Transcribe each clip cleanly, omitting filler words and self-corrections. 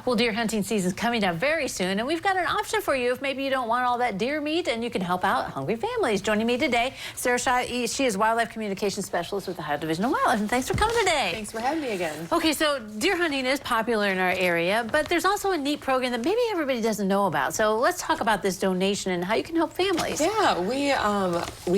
Well, deer hunting season is coming up very soon, and we've got an option for you if maybe you don't want all that deer meat, and you can help out hungry families. Joining me today, Sarah Shaw. She is Wildlife Communications Specialist with the Ohio Division of Wildlife, and thanks for coming today. Thanks for having me again. Okay, so deer hunting is popular in our area, but there's also a neat program that maybe everybody doesn't know about. So let's talk about this donation and how you can help families. Yeah, we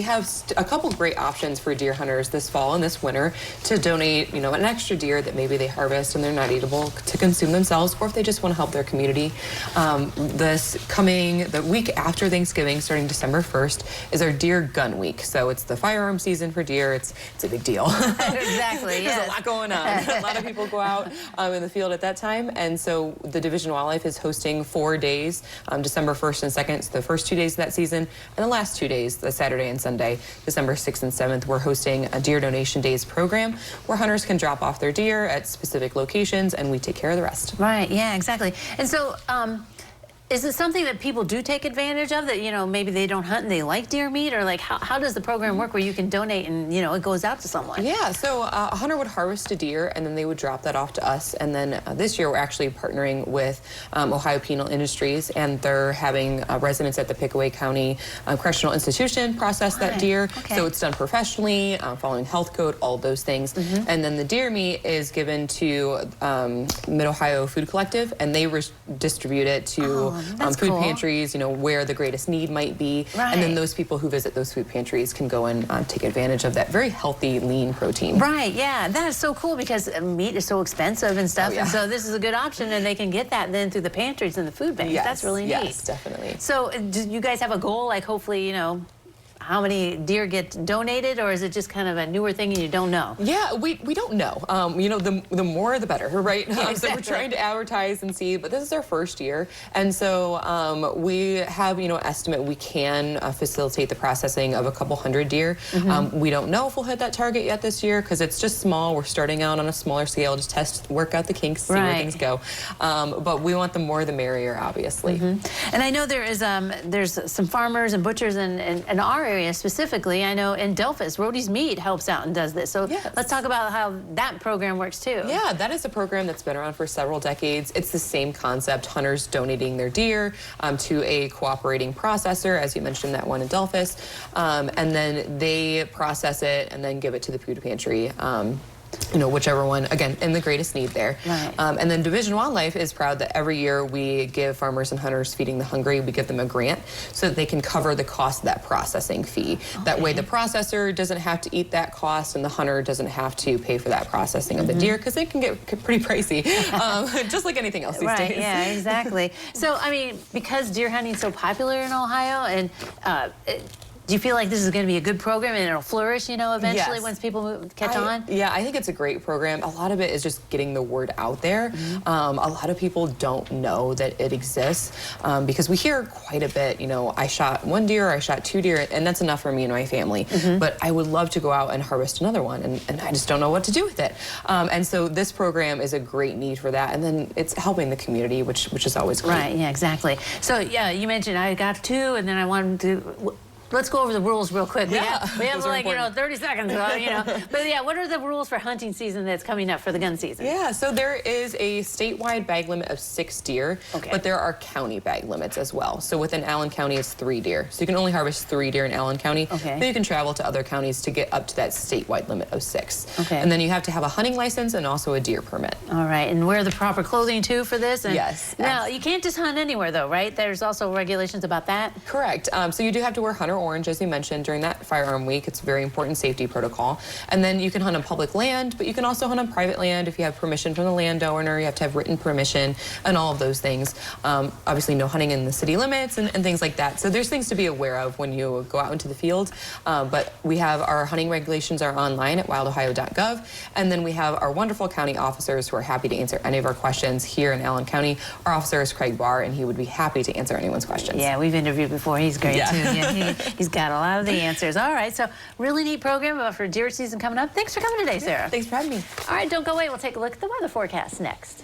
have a couple great options for deer hunters this fall and this winter to donate, an extra deer that maybe they harvest and they're not eatable to consume themselves, or if they just want to help their community. The week after Thanksgiving, starting December 1st, is our Deer Gun Week. So it's the firearm season for deer. It's a big deal. Exactly. There's a lot going on. A lot of people go out in the field at that time, and so the Division of Wildlife is hosting 4 days, December 1st and 2nd, so the first 2 days of that season, and the last 2 days, the Saturday and Sunday, December 6th and 7th, we're hosting a Deer Donation Days program where hunters can drop off their deer at specific locations, and we take care of the rest. Right, yeah, exactly. And so, is it something that people do take advantage of, that, maybe they don't hunt and they like deer meat? Or like, how does the program work where you can donate and, it goes out to someone? Yeah, so a hunter would harvest a deer and then they would drop that off to us. And then this year we're actually partnering with Ohio Penal Industries, and they're having residents at the Pickaway County Correctional Institution process that deer. Okay. So it's done professionally, following health code, all of those things. And then the deer meat is given to Mid-Ohio Food Collective, and they distribute it to food pantries, where the greatest need might be. Right. And then those people who visit those food pantries can go and take advantage of that very healthy, lean protein. Right, yeah. That is so cool because meat is so expensive and stuff. Oh, yeah. And so this is a good option, and they can get that then through the pantries and the food banks. Yes, That's really neat. Yes, definitely. So do you guys have a goal, like hopefully, how many deer get donated, or is it just kind of a newer thing and you don't know? Yeah, we don't know. The more the better, right? Yeah, So we're trying to advertise and see, but this is our first year. And so we have, estimate we can facilitate the processing of a couple hundred deer. We don't know if we'll hit that target yet this year because it's just small. We're starting out on a smaller scale, just work out the kinks, see where things go. But we want the more the merrier, obviously. And I know there's some farmers and butchers in our area specifically. I know in Delphus, Rody's Meat helps out and does this. So let's talk about how that program works too. Yeah, that is a program that's been around for several decades. It's the same concept, hunters donating their deer to a cooperating processor, as you mentioned, that one in Delphus, and then they process it and then give it to the food pantry. Whichever one, again, in the greatest need there. Right. And then Division of Wildlife is proud that every year we give farmers and hunters Feeding the Hungry, we give them a grant so that they can cover the cost of that processing fee. Okay. That way the processor doesn't have to eat that cost, and the hunter doesn't have to pay for that processing of the deer, because it can get pretty pricey, just like anything else these days. Yeah, exactly. So, I mean, because deer hunting is so popular in Ohio, and do you feel like this is going to be a good program and it'll flourish, eventually once people catch on? Yeah, I think it's a great program. A lot of it is just getting the word out there. A lot of people don't know that it exists because we hear quite a bit, I shot 1 deer, I shot 2 deer, and that's enough for me and my family. But I would love to go out and harvest another one, and I just don't know what to do with it. And so this program is a great need for that. And then it's helping the community, which is always great. Right, yeah, exactly. So, yeah, you mentioned I got 2, and then I wanted to... Let's go over the rules real quick. We have like, 30 seconds, But yeah, what are the rules for hunting season that's coming up for the gun season? Yeah, so there is a statewide bag limit of 6 deer, but there are county bag limits as well. So within Allen County, it's 3 deer. So you can only harvest 3 deer in Allen County, but you can travel to other counties to get up to that statewide limit of 6. And then you have to have a hunting license and also a deer permit. All right, and wear the proper clothing too for this? And yes. Now, you can't just hunt anywhere though, right? There's also regulations about that? Correct. So you do have to wear hunter orange, as you mentioned, during that firearm week. It's a very important safety protocol. And then you can hunt on public land, but you can also hunt on private land if you have permission from the landowner. You have to have written permission and all of those things. Obviously, no hunting in the city limits and things like that. So there's things to be aware of when you go out into the field. But we have our hunting regulations are online at wildohio.gov. And then we have our wonderful county officers who are happy to answer any of our questions here in Allen County. Our officer is Craig Barr, and he would be happy to answer anyone's questions. Yeah, we've interviewed before. He's great too. Yeah, he's got a lot of the answers. All right, so really neat program for deer season coming up. Thanks for coming today, Sarah. Thanks for having me. All right, don't go away. We'll take a look at the weather forecast next.